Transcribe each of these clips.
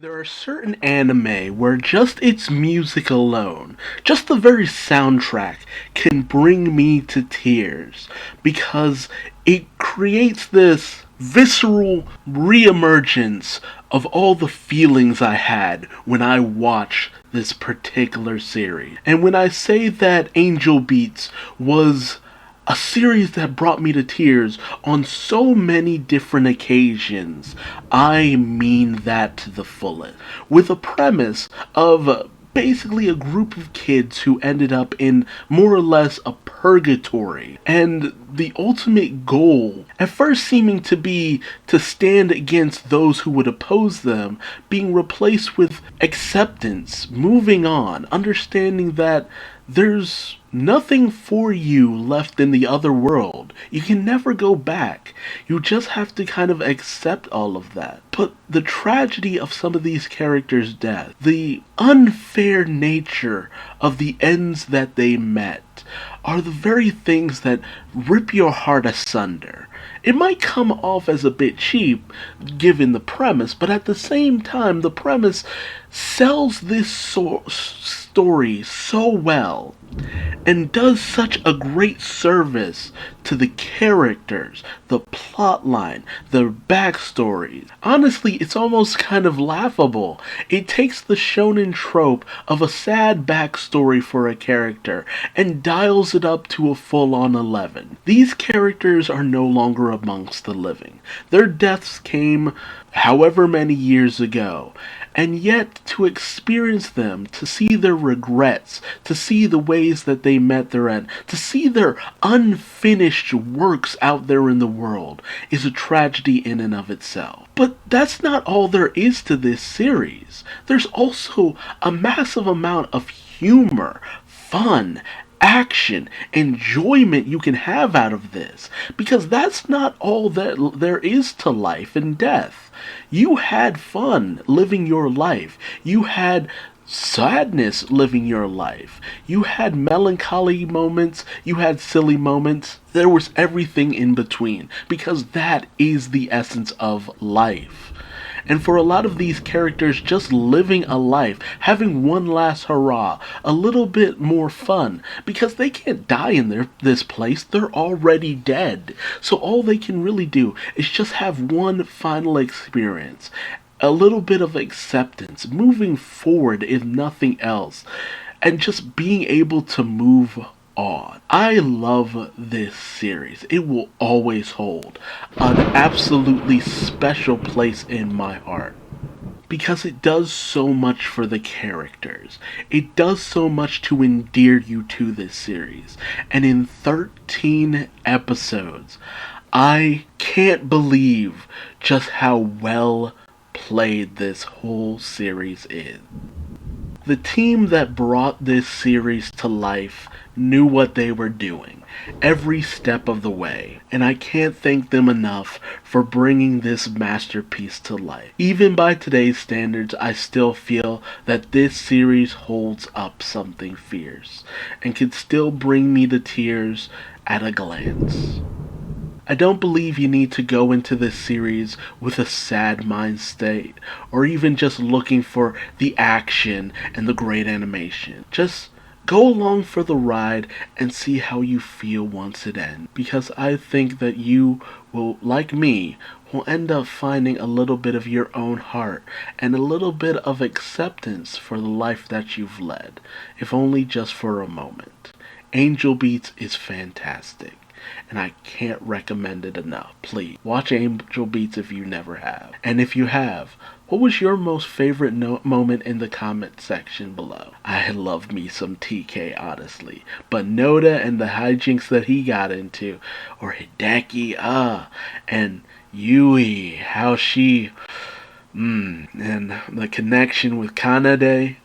There are certain anime where just its music alone, just the very soundtrack, can bring me to tears because it creates this visceral reemergence of all the feelings I had when I watched this particular series. And when I say that Angel Beats was a series that brought me to tears on so many different occasions, I mean that to the fullest. With a premise of basically a group of kids who ended up in more or less a purgatory, and the ultimate goal, at first seeming to be to stand against those who would oppose them, being replaced with acceptance, moving on, understanding that there's nothing for you left in the other world. You can never go back. You just have to kind of accept all of that. But the tragedy of some of these characters' death, the unfair nature of the ends that they met, are the very things that rip your heart asunder. It might come off as a bit cheap, given the premise, but at the same time, the premise sells this story so well and does such a great service to the characters, the plot line, the backstories. Honestly, it's almost kind of laughable. It takes the shonen trope of a sad backstory for a character and dials it up to a full-on 11. These characters are no longer amongst the living. Their deaths came however many years ago, and yet to experience them, to see their regrets, to see the ways that they met their end, to see their unfinished works out there in the world, is a tragedy in and of itself. But that's not all there is to this series. There's also a massive amount of humor, fun, action, enjoyment you can have out of this, because that's not all that there is to life and death. You had fun living your life. You had sadness living your life. You had melancholy moments. You had silly moments. There was everything in between, because that is the essence of life. And for a lot of these characters, just living a life, having one last hurrah, a little bit more fun, because they can't die in this place, they're already dead. So all they can really do is just have one final experience, a little bit of acceptance, moving forward if nothing else, and just being able to move on. I love this series. It will always hold an absolutely special place in my heart, because it does so much for the characters. It does so much to endear you to this series. And in 13 episodes, I can't believe just how well played this whole series is. The team that brought this series to life knew what they were doing every step of the way, and I can't thank them enough for bringing this masterpiece to life. Even by today's standards, I still feel that this series holds up something fierce and can still bring me to tears at a glance. I don't believe you need to go into this series with a sad mind state, or even just looking for the action and the great animation. Just go along for the ride and see how you feel once it ends, because I think that you will, like me, will end up finding a little bit of your own heart and a little bit of acceptance for the life that you've led, if only just for a moment. Angel Beats is fantastic, and I can't recommend it enough. Please, watch Angel Beats if you never have. And if you have, what was your most favorite moment in the comment section below? I love me some TK, honestly. But Noda and the hijinks that he got into, or Hideki, and Yui, how she, and the connection with Kanade,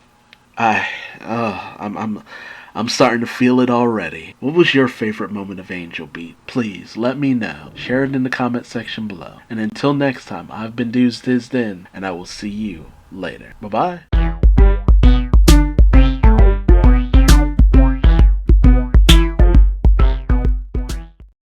I'm starting to feel it already. What was your favorite moment of Angel Beat? Please let me know. Share it in the comment section below. And until next time, I've been Duuz-Diz-Din, and I will see you later. Bye-bye.